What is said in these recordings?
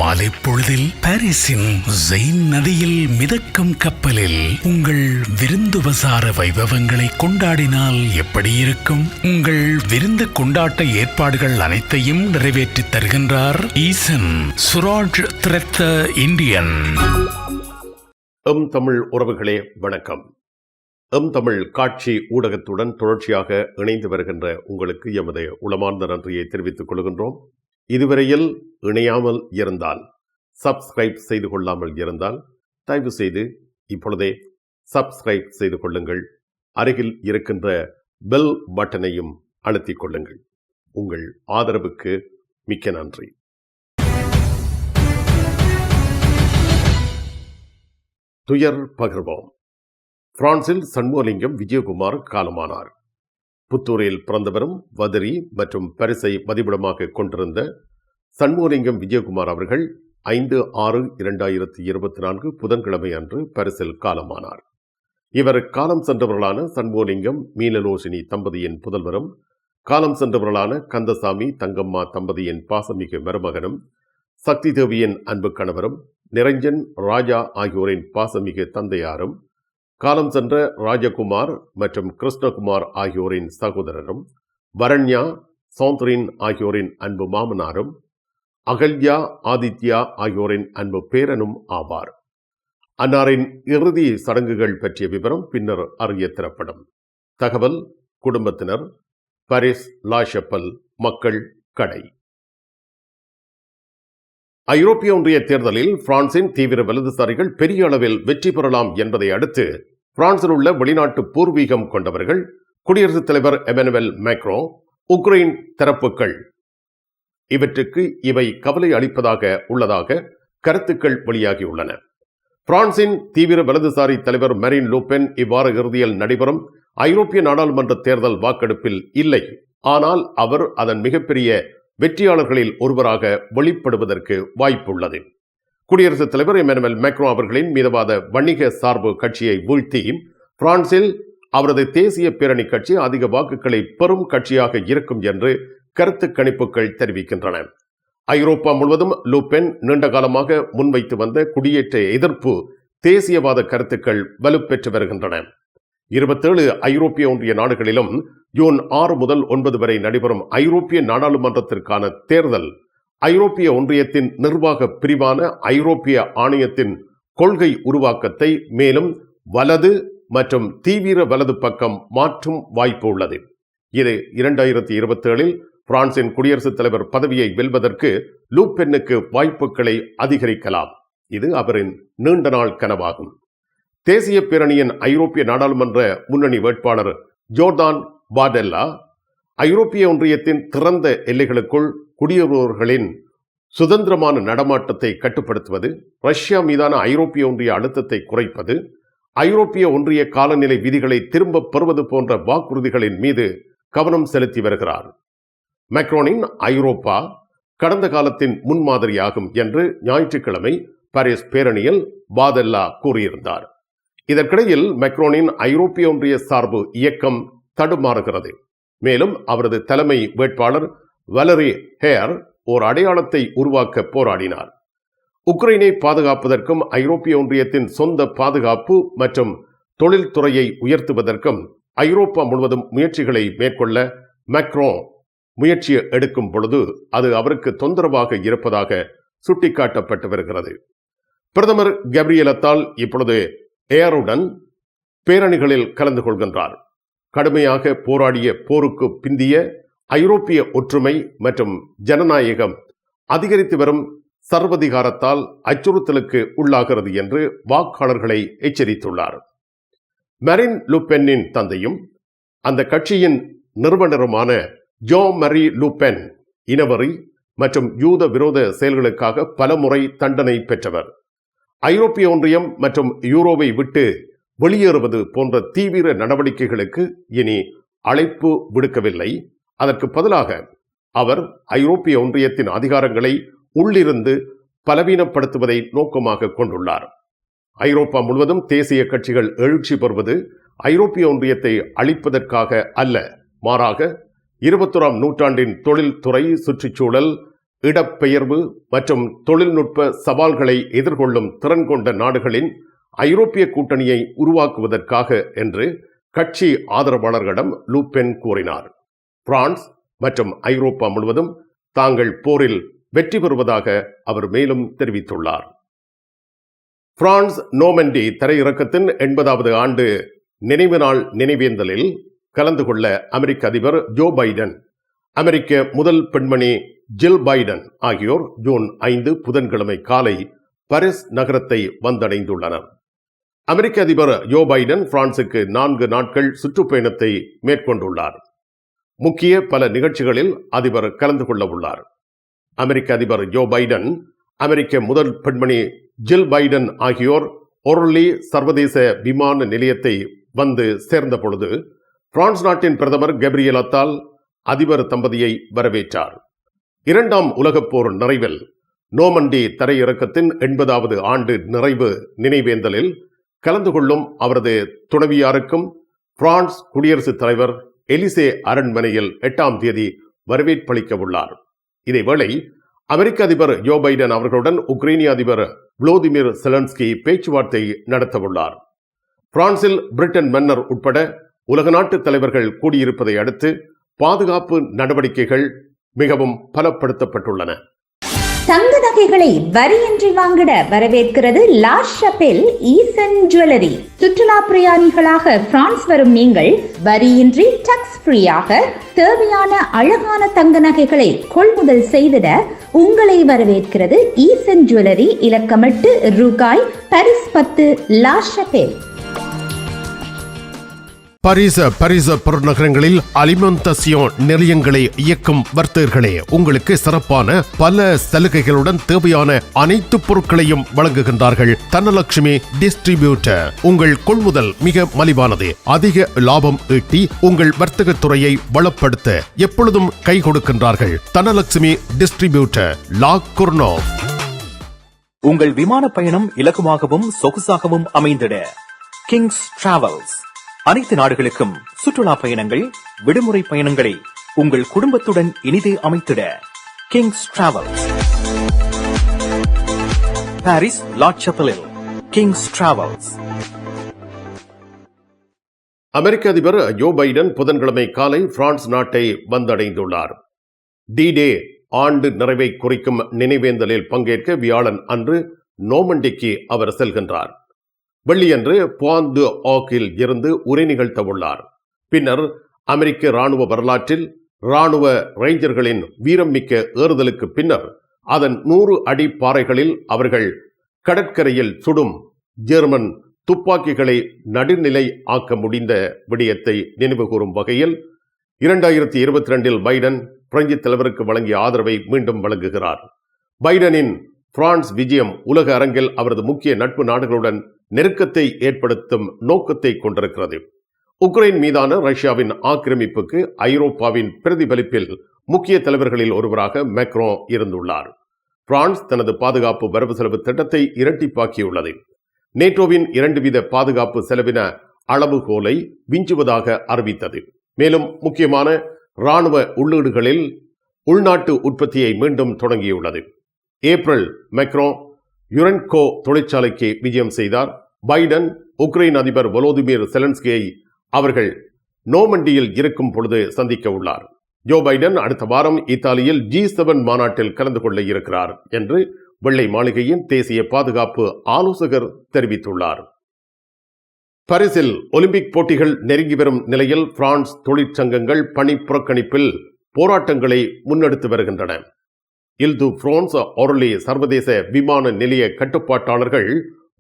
மாலை பொழுதில் பாரிஸின் செயின் நதியில் மிதக்கும் கப்பலில் உங்கள் விருந்துபசார வைபவங்களை கொண்டாடினால் எப்படி இருக்கும்? உங்கள் விருந்து கொண்டாட்ட ஏற்பாடுகள் அனைத்தையும் நிறைவேற்றி தருகின்றார் ஈசன் சுராஜ் திரத்த இந்தியன். தமிழ் உறவுகளே வணக்கம். தமிழ் காட்சி ஊடகத்துடன் தொடர்ச்சியாக இணைந்து வருகின்ற உங்களுக்கு எமது உளமார்ந்த நன்றியை தெரிவித்துக் கொள்கின்றோம். இதுவரையில் இணையாமல் இருந்தால், சப்ஸ்கிரைப் செய்து கொள்ளாமல் இருந்தால் தயவு செய்து இப்பொழுதே சப்ஸ்கிரைப் செய்து கொள்ளுங்கள். அருகில் இருக்கின்ற பெல் பட்டனையும் அழுத்திக் கொள்ளுங்கள். உங்கள் ஆதரவுக்கு மிக்க நன்றி. துயர் பகிர்வோம். பிரான்சில் சண்முகலிங்கம் விஜயகுமார் காலமானார். புத்தூரில் பிறந்தவரும் வதிரி மற்றும் பரிசை மதிப்பிடமாக கொண்டிருந்த சண்முகலிங்கம் விஜயகுமார் அவர்கள் 5/6/2024 புதன்கிழமை அன்று பரிசில் காலமானார். இவர் காலம் சென்றவர்களான சண்முகலிங்கம் மீனலோசினி தம்பதியின் புதல்வரும், காலம் சென்றவர்களான கந்தசாமி தங்கம்மா தம்பதியின் பாசமிகு மருமகனும், சக்தி தேவியின் அன்பு கணவரும், நிரஞ்சன் ராஜா ஆகியோரின் பாசமிகு தந்தையாரும், காலம் சென்ற ராஜகுமார் மற்றும் கிருஷ்ணகுமார் ஆகியோரின் சகோதரரும், வரண்யா சௌந்தரின் ஆகியோரின் அன்பு மாமனாரும், அகல்யா ஆதித்யா ஆகியோரின் அன்பு பேரனும் ஆவார். அன்னாரின் இறுதி சடங்குகள் பற்றிய விவரம் பின்னர் அறிய தரப்படும். தகவல் குடும்பத்தினர், பாரிஸ் லா ஷப்பல் மக்கள் கடை. ஐரோப்பிய ஒன்றிய தேர்தலில் பிரான்சின் தீவிர வலதுசாரிகள் பெரிய அளவில் வெற்றி பெறலாம் என்பதை அடுத்து பிரான்சில் உள்ள வெளிநாட்டு பூர்வீகம் கொண்டவர்கள், குடியரசுத் தலைவர் எமனுவல் மேக்ரோ, உக்ரைன் தரப்புகள் இவற்றுக்கு இவை கவலை அளிப்பதாக உள்ளதாக கருத்துக்கள் வெளியாகியுள்ளன. பிரான்சின் தீவிர வலதுசாரி தலைவர் மரீன் லூபென் இவ்வார இறுதியில் நடைபெறும் ஐரோப்பிய நாடாளுமன்ற தேர்தல் வாக்கெடுப்பில் இல்லை, ஆனால் அவர் அதன் மிகப்பெரிய வெற்றியாளர்களில் ஒருவராக வெளிப்படுவதற்கு வாய்ப்புள்ளது. குடியரசுத் தலைவர் எமனுவல் மேக்ரோ அவர்களின் மிதவாத வணிக சார்பு கட்சியை வீழ்த்தி பிரான்சில் அவரது தேசிய பேரணி கட்சி அதிக வாக்குகளை பெறும் கட்சியாக இருக்கும் என்று கருத்து கணிப்புகள் தெரிவிக்கின்றன. ஐரோப்பா முழுவதும் லூபென் நீண்ட காலமாக முன்வைத்து வந்த குடியேற்ற எதிர்ப்பு தேசியவாத கருத்துக்கள் வலுப்பெற்று வருகின்றன. 27 ஐரோப்பிய ஒன்றிய நாடுகளிலும் ஜூன் 6 முதல் 9 வரை நடைபெறும் ஐரோப்பிய நாடாளுமன்றத்திற்கான தேர்தல் ஐரோப்பிய ஒன்றியத்தின் நிர்வாக பிரிவான ஐரோப்பிய ஆணையத்தின் கொள்கை உருவாக்கத்தை மேலும் வலது மற்றும் தீவிர வலது பக்கம் மாற்றும் வாய்ப்பு உள்ளது. இது 2027 பிரான்சின் குடியரசுத் தலைவர் பதவியை வெல்வதற்கு லூபென்னுக்கு வாய்ப்புகளை அதிகரிக்கலாம். இது அவரின் நீண்ட நாள் கனவாகும். தேசிய பேரணியின் ஐரோப்பிய நாடாளுமன்ற முன்னணி வேட்பாளர் ஜோர்தான் பார்டெல்லா, ஐரோப்பிய ஒன்றியத்தின் திறந்த எல்லைகளுக்குள் குடியேறுபவர்களின் சுதந்திரமான நடமாட்டத்தை கட்டுப்படுத்துவது, ரஷ்யா மீதான ஐரோப்பிய ஒன்றிய அழுத்தத்தை குறைப்பது, ஐரோப்பிய ஒன்றிய காலநிலை விதிகளை திரும்ப பெறுவது போன்ற வாக்குறுதிகளின் மீது கவனம் செலுத்தி வருகிறார். மேக்ரோனின் ஐரோப்பா கடந்த காலத்தின் முன்மாதிரியாகும் என்று ஞாயிற்றுக்கிழமை பாரிஸ் பேரணியில் பார்டெல்லா கூறியிருந்தார். இதற்கிடையில் மேக்ரோனின் ஐரோப்பிய ஒன்றிய சார்பு இயக்கம் தடுமாறுகிறது. மேலும் அவரது தலைமை வேட்பாளர் வலரி ஹேர் ஓர் அடையாளத்தை உருவாக்க போராடினார். உக்ரைனை பாதுகாப்பதற்கும் ஐரோப்பிய ஒன்றியத்தின் சொந்த பாதுகாப்பு மற்றும் தொழில்துறையை உயர்த்துவதற்கும் ஐரோப்பா முழுவதும் முயற்சிகளை மேற்கொள்ள மேக்ரோ முயற்சி எடுக்கும் பொழுது அது அவருக்கு தொந்தரவாக இருப்பதாக சுட்டிக்காட்டப்பட்டு வருகிறது. பிரதமர் கேப்ரியல் அத்தால் இப்பொழுது ஏருடன் பேரணிகளில் கலந்து கொள்கின்றார். கடுமையாக போராடிய போருக்கு பிந்திய ஐரோப்பிய ஒற்றுமை மற்றும் ஜனநாயகம் அதிகரித்து வரும் சர்வதிகாரத்தால் அச்சுறுத்தலுக்கு உள்ளாகிறது என்று வாக்காளர்களை எச்சரித்துள்ளார். மரீன் லூபென்னின் தந்தையும் அந்த கட்சியின் நிறுவனருமான ஜோ மரி லூபென் இனவரி மற்றும் யூத விரோத செயல்களுக்காக பலமுறை தண்டனை பெற்றவர். ஐரோப்பிய ஒன்றியம் மற்றும் யூரோவை விட்டு வெளியேறுவது போன்ற தீவிர நடவடிக்கைகளுக்கு இனி அழைப்பு விடுக்கவில்லை. அதற்கு பதிலாக அவர் ஐரோப்பிய ஒன்றியத்தின் அதிகாரங்களை உள்ளிருந்து பலவீனப்படுத்துவதை நோக்கமாக கொண்டுள்ளார். ஐரோப்பா முழுவதும் தேசிய கட்சிகள் எழுச்சி பெறுவது ஐரோப்பிய ஒன்றியத்தை அழிப்பதற்காக அல்ல, மாறாக 21ஆம் நூற்றாண்டின் தொழில்துறை, சுற்றுச்சூழல், இடப்பெயர்வு மற்றும் தொழில்நுட்ப சவால்களை எதிர்கொள்ளும் திறன் கொண்ட நாடுகளின் ஐரோப்பிய கூட்டணியை உருவாக்குவதற்காக என்று கட்சி ஆதரவாளர்களிடம் லூபென் கூறினார். பிரான்ஸ் மற்றும் ஐரோப்பா முழுவதும் தாங்கள் போரில் வெற்றி பெறுவதாக அவர் மேலும் தெரிவித்துள்ளார். பிரான்ஸ் நோமண்டி தரையிறக்கத்தின் 80வது ஆண்டு நினைவு நாள் நினைவேந்தலில் கலந்து கொள்ள அமெரிக்க அதிபர் ஜோ பைடன், அமெரிக்க முதல் பெண்மணி ஜில் பைடன் ஆகியோர் ஜூன் 5 புதன்கிழமை காலை பாரிஸ் நகரத்தை வந்தடைந்துள்ளனர். அமெரிக்க அதிபர் ஜோ பைடன் பிரான்சுக்கு 4 நாட்கள் சுற்றுப்பயணத்தை மேற்கொண்டுள்ளார். முக்கிய பல நிகழ்ச்சிகளில் அதிபர் கலந்து கொள்ள உள்ளார். அமெரிக்க அதிபர் ஜோ பைடன், அமெரிக்க முதல் பெண்மணி ஜில் பைடன் ஆகியோர் ஒர்லி சர்வதேச விமான நிலையத்தை வந்து சேர்ந்த பொழுது பிரான்ஸ் நாட்டின் பிரதமர் கேப்ரியல் அத்தால் அதிபர் தம்பதியை வரவேற்றார். 2ஆம் உலகப் போர் நிறைவில் நோமண்டி தரையிறக்கத்தின் 80வது ஆண்டு நிறைவு நினைவேந்தலில் கலந்து கொள்ளும் அவரது துணைவியாருக்கும் பிரான்ஸ் குடியரசுத் தலைவர் எலிசே அரண்மனையில் 8ஆம் தேதி வரவேற்பளிக்க உள்ளார். இதேவேளை அமெரிக்க அதிபர் ஜோ பைடன் அவர்களுடன் உக்ரைனிய அதிபர் வோலோதிமிர் செலன்ஸ்கி பேச்சுவார்த்தை நடத்தவுள்ளார். பிரான்சில் பிரிட்டன் மன்னர் உட்பட உலக நாட்டு தலைவர்கள் கூடியிருப்பதை அடுத்து பாதுகாப்பு நடவடிக்கைகள் மிகவும் பலப்படுத்தப்பட்டுள்ளன. தங்க நகைகளை வரியின்றி வாங்கிட வரவேற்கிறது லா ஷபெல் ஈசன் ஜுவல்லரி. சுற்றுலா பிரயாணிகளாக பிரான்ஸ் வரும் நீங்கள் வரியின்றி டாக்ஸ் ஃப்ரீயாக தேவையான அழகான தங்க நகைகளை கொள்முதல் செய்திட உங்களை வரவேற்கிறது ஈசன் ஜுவல்லரி, இலக்கம் 8 ரூகாய், பாரிஸ் 10, லா ஷபெல். பாரிஸ் புறநகரங்களில் அலிமெண்டேஷன் நிலையங்களை இயக்கும் வர்த்தகர்களே, உங்களுக்கு சிறப்பான பல சலுகைகளுடன் தேவையான அனைத்து பொருட்களையும் வழங்குகின்றார்கள் தனலட்சுமி டிஸ்ட்ரிபியூட்டர். உங்கள் கொள்முதல் மிக மலிவானது. அதிக லாபம் ஈட்டி உங்கள் வர்த்தக துறையை வளப்படுத்த எப்பொழுதும் கை கொடுக்கின்றார்கள் தனலட்சுமி டிஸ்ட்ரிபியூட்டர், லா குர்னோவ். உங்கள் விமான பயணம் இலகுவாகவும் சொகுசாகவும் அமைந்திட கிங்ஸ் டிராவல்ஸ். அனைத்து நாடுகளுக்கும் சுற்றுலா பயணங்கள், விடுமுறை பயணங்களை உங்கள் குடும்பத்துடன் இனிதே அமைத்திட கிங்ஸ் டிராவல்ஸ். பாரிஸ் லா ஷபெலில் கிங்ஸ் டிராவல்ஸ். அமெரிக்க அதிபர் ஜோ பைடன் புதன்கிழமை காலை பிரான்ஸ் நாட்டை வந்தடைந்துள்ளார். டி-டே ஆண்டு நிறைவை குறிக்கும் நினைவேந்தலில் பங்கேற்க வியாழன் அன்று நோமண்டிக்கு அவர் செல்கின்றார். வெள்ளியன்று பாயிண்ட் டு ஆர்க்கில் இருந்து உரை நிகழ்த்த உள்ளார். பின்னர் அமெரிக்க இராணுவ வரலாற்றில் இராணுவ ரேஞ்சர்களின் வீரம் மிக்க ஏறுதலுக்கு பின்னர் அதன் 100 அடி பாறைகளில் அவர்கள் கடற்கரையில் சுடும் ஜெர்மன் துப்பாக்கிகளை நடுநிலை ஆக்க முடிந்த விடயத்தை நினைவுகூரும் வகையில் 2022 பைடன் பிரெஞ்சு தலைவருக்கு வழங்கிய ஆதரவை மீண்டும் வழங்குகிறார். பைடனின் பிரான்ஸ் விஜயம் உலக அரங்கில் அவரது முக்கிய நட்பு நாடுகளுடன் நெருக்கத்தை ஏற்படுத்தும் நோக்கத்தை கொண்டிருக்கிறது. உக்ரைன் மீதான ரஷ்யாவின் ஆக்கிரமிப்புக்கு ஐரோப்பாவின் பிரதிபலிப்பில் முக்கிய தலைவர்களில் ஒருவராக மேக்ரோ இருந்துள்ளார். பிரான்ஸ் தனது பாதுகாப்பு வரவு செலவு திட்டத்தை இரட்டிப்பாக்கியுள்ளது. நேட்டோவின் 2 வீத பாதுகாப்பு செலவின அளவுகோலை விஞ்சுவதாக அறிவித்தது. மேலும் முக்கியமான இராணுவ உள்ளீடுகளில் உள்நாட்டு உற்பத்தியை மீண்டும் தொடங்கியுள்ளது. ஏப்ரல் மேக்ரோ யுரென்கோ தொழிற்சாலைக்கு விஜயம் செய்தார். பைடன் உக்ரைன் அதிபர் வோலோதிமிர் செலன்ஸ்கியை அவர்கள் நோமண்டியில் இருக்கும் பொழுது சந்திக்க உள்ளார். ஜோ பைடன் அடுத்த வாரம் இத்தாலியில் G7 மாநாட்டில் கலந்து கொள்ள இருக்கிறார் என்று வெள்ளை மாளிகையின் தேசிய பாதுகாப்பு ஆலோசகர் தெரிவித்துள்ளார். பாரிஸில் ஒலிம்பிக் போட்டிகள் நெருங்கி வரும் நிலையில் பிரான்ஸ் தொழிற்சங்கங்கள் பணி புறக்கணிப்பில் போராட்டங்களை முன்னெடுத்து வருகின்றன. இல் து பிரான்ஸ் ஒர்லி சர்வதேச விமான நிலைய கட்டுப்பாட்டாளர்கள்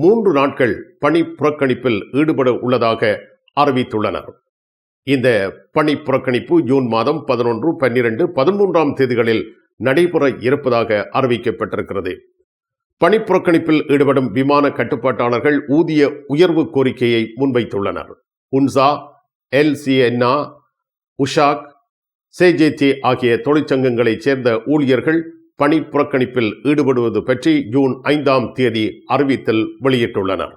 3 நாட்கள் பணி புறக்கணிப்பில் ஈடுபட உள்ளதாக அறிவித்துள்ளனர். இந்த பணி புறக்கணிப்பு ஜூன் மாதம் 11, 12, 13ஆம் தேதிகளில் நடைபெற இருப்பதாக அறிவிக்கப்பட்டிருக்கிறது. பணி புறக்கணிப்பில் ஈடுபடும் விமான கட்டுப்பாட்டாளர்கள் ஊதிய உயர்வு கோரிக்கையை முன்வைத்துள்ளனர். உன்சா, எல்சிஎன்னா, உஷாக், சேஜேடி ஆகிய தொழிற்சங்கங்களைச் சேர்ந்த ஊழியர்கள் பணி புறக்கணிப்பில் ஈடுபடுவது பற்றி ஜூன் 5ஆம் தேதி அறிவித்தல் வெளியிட்டுள்ளனர்.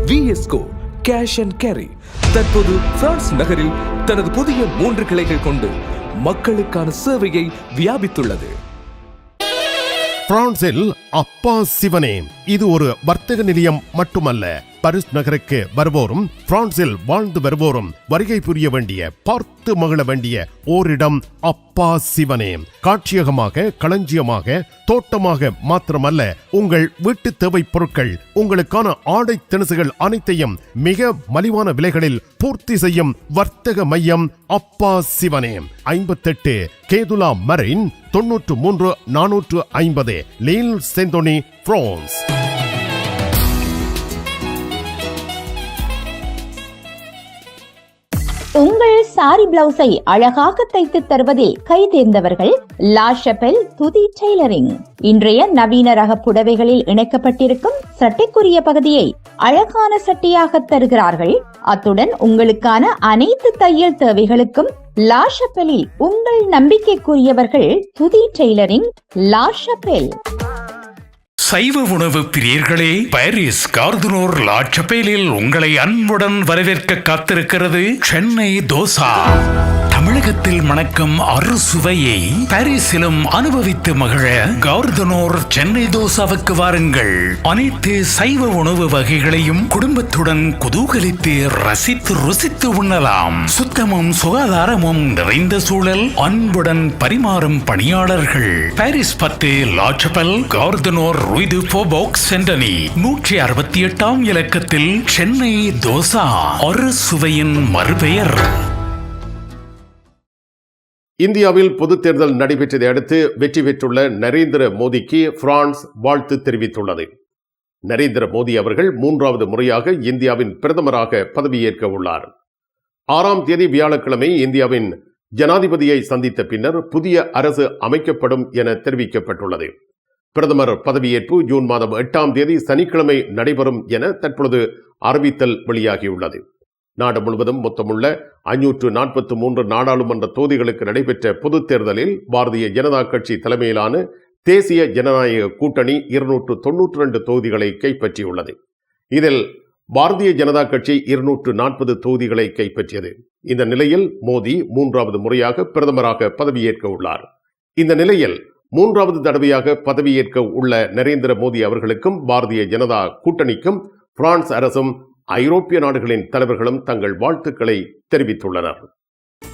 VSCO கேஷ் அண்ட் கேரி தற்போது பிரான்ஸ் நகரில் தனது புதிய 3 கிளைகள் கொண்டு மக்களுக்கான சேவையை வியாபித்துள்ளது. பிரான்சில் அப்பா சிவனே இது ஒரு வர்த்தக நிலையம் மட்டுமல்ல. பாரிஸ் நகருக்கு வருவோரும் பிரான்சில் வாழ்ந்து வருவோரும் வருகை புரிய வேண்டிய பார்த்து மகிழ வேண்டிய ஓரிடம் அப்பா சிவனே. காட்சியகமாக, களஞ்சியமாக, தோட்டமாக மாத்திரமல்ல, உங்கள் வீட்டு தேவை பொருட்கள், உங்களுக்கான ஆடை திணுசுகள் அனைத்தையும் மிக மலிவான விலைகளில் பூர்த்தி செய்யும் வர்த்தக மையம் அப்பா சிவனே. 58 கேதுலா மரைன் 93 450 லீல் செந்தோனி, பிரான்ஸ். உங்கள் சாரி பிளவுஸை அழகாக தைத்து தருவதில் கை தேர்ந்தவர்கள் லா ஷபெல் துதி டெய்லரிங். இன்றைய நவீன ரக புடவைகளில் இணைக்கப்பட்டிருக்கும் சட்டைக்குரிய பகுதியை அழகான சட்டையாக தருகிறார்கள். அத்துடன் உங்களுக்கான அனைத்து தையல் தேவைகளுக்கும் லா ஷபெலில் உங்கள் நம்பிக்கைக்குரியவர்கள் துதி டெய்லரிங், லா ஷபெல். சைவ உணவு பிரியர்களே, பாரிஸ் கார்துனோர் லா சபேலில் உங்களை அன்புடன் வரவேற்க காத்திருக்கிறது சென்னை தோசா. தமிழகத்தில் மணக்கும் அறுசுவையை பாரிஸிலும் அனுபவித்து மகிழ கார்துனோர் சென்னை தோசாவுக்கு வாருங்கள். அனைத்து சைவ உணவு வகைகளையும் குடும்பத்துடன் குதூகலித்து ரசித்து ருசித்து உண்ணலாம். சுத்தமும் சுகாதாரமும் நிறைந்த சூழல், அன்புடன் பரிமாறும் பணியாளர்கள். பாரிஸ் 10 லா சபெல் கார்துனோர் ரூய் டு ஃபோபோக் சென்டனி 168ஆம் இலக்கத்தில் சென்னை தோசா, அறுசுவையின் மறுபெயர். இந்தியாவில் பொதுத் தேர்தல் நடைபெற்றதை அடுத்து வெற்றி பெற்றுள்ள நரேந்திர மோடிக்கு பிரான்ஸ் வாழ்த்து தெரிவித்துள்ளது. நரேந்திர மோடி அவர்கள் 3வது முறையாக இந்தியாவின் பிரதமராக பதவியேற்க உள்ளார். 6ஆம் தேதி வியாழக்கிழமை இந்தியாவின் ஜனாதிபதியை சந்தித்த பின்னர் புதிய அரசு அமைக்கப்படும் என தெரிவிக்கப்பட்டுள்ளது. பிரதமர் பதவியேற்பு ஜூன் மாதம் 8ஆம் தேதி சனிக்கிழமை நடைபெறும் என தற்பொழுது அறிவித்தல் வெளியாகியுள்ளது. நாடு முழுவதும் மொத்தமுள்ள 543 நாடாளுமன்ற தொகுதிகளுக்கு நடைபெற்ற பொதுத் தேர்தலில் பாரதிய ஜனதா கட்சி தலைமையிலான தேசிய ஜனநாயக கூட்டணி 292 தொகுதிகளை கைப்பற்றியுள்ளது. இதில் பாரதிய ஜனதா கட்சி 240 தொகுதிகளை கைப்பற்றியது. இந்த நிலையில் மோடி 3வது முறையாக பிரதமராக பதவியேற்க உள்ளார். இந்த நிலையில் 3வது தடவையாக பதவியேற்க உள்ள நரேந்திர மோடி அவர்களுக்கும் பாரதிய ஜனதா கூட்டணிக்கும் பிரான்ஸ் அரசும் ஐரோப்பிய நாடுகளின் தலைவர்களும் தங்கள் வாழ்த்துக்களை தெரிவித்துள்ளனர்.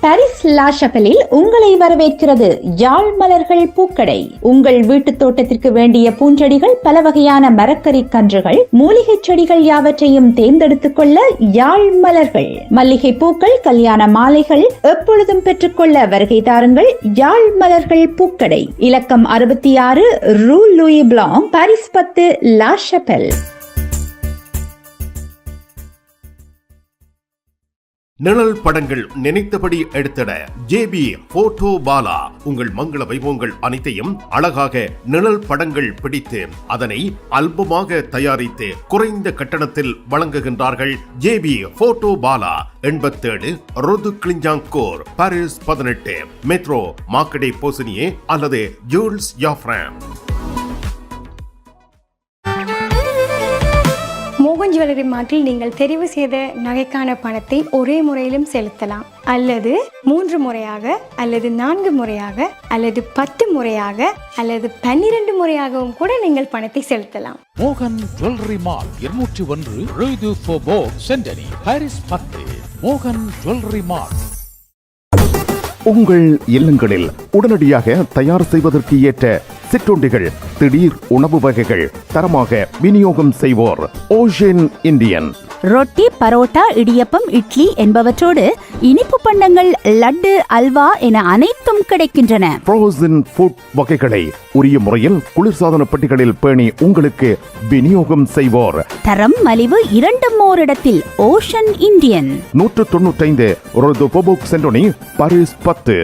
பாரிஸ் லா ஷபெலில் உங்களை வரவேற்கிறது யாழ் மலர்கள் பூக்கடை. உங்கள் வீட்டு தோட்டத்திற்கு வேண்டிய பூஞ்செடிகள், பல வகையான மரக்கறி கன்றுகள், மூலிகை செடிகள் யாவற்றையும் தேர்ந்தெடுத்துக் கொள்ள யாழ் மலர்கள். மல்லிகை பூக்கள், கல்யாண மாலைகள் எப்பொழுதும் பெற்றுக்கொள்ள வருகை தாருங்கள் யாழ் மலர்கள் பூக்கடை. இலக்கம் 66 Rue Louis Blanc, Paris 10 La Chapelle. நிழல் படங்கள் நினைத்தபடி எடுத்திட JB போட்டோ பாலா. உங்கள் மங்கள வைபவங்கள் அனைத்தையும் அழகாக நிழல் படங்கள் பிடித்து அதனை ஆல்பமாக தயாரித்து குறைந்த கட்டணத்தில் வழங்குகின்றார்கள் JB போட்டோ பாலா. 87 ரோது கிளிஞ்சாங்கோர், பாரிஸ் 18 மெட்ரோ மார்க்கெட்டே போசினியே அல்லது ஜூல்ஸ் யாஃப்ராம். மோகன் ஜுவல்லரி மார்ட்டில் நீங்கள் தெரிவு செய்த நகைக்கான பணத்தை ஒரே முறையிலும் செலுத்தலாம், அல்லது 3 முறையாக, அல்லது 4 முறையாக, அல்லது 10 முறையாக, அல்லது 12 முறையாகவும் கூட நீங்கள் பணத்தை செலுத்தலாம். மோகன் ஜுவல்லரி மால் 201 ரூய் டு ஃபோபோக் சென்டனி, பாரிஸ் 10. மோகன் ஜுவல்லரி மால். உங்கள் இல்லங்களில் உடனடியாக தயார் செய்வதற்கு ஏற்ற சிற்றுண்டிகள், திடீர் உணவு வகைகள் தரமாக விநியோகம் செய்வோர் ஓஷன் இந்தியன். ரொட்டி, பரோட்டா, இடியப்பம், இட்லி என்பவற்றோடு இனிப்பு பண்டங்கள், லட்டு, அல்வா என அனைத்தும் கிடைக்கின்றன. ஃப்ரோசன் ஃபுட் வகைகளை உரிய முறையில் குளிர்சாதன பெட்டிகளில் பேணி உங்களுக்கு விநியோகம் செய்வோர். தரம், மலிவு இரண்டும் ஓரிடத்தில் ஓஷன் இந்தியன். 195 ரோது ஃபோபோக் சென்டோனி, பாரிஸ் 10.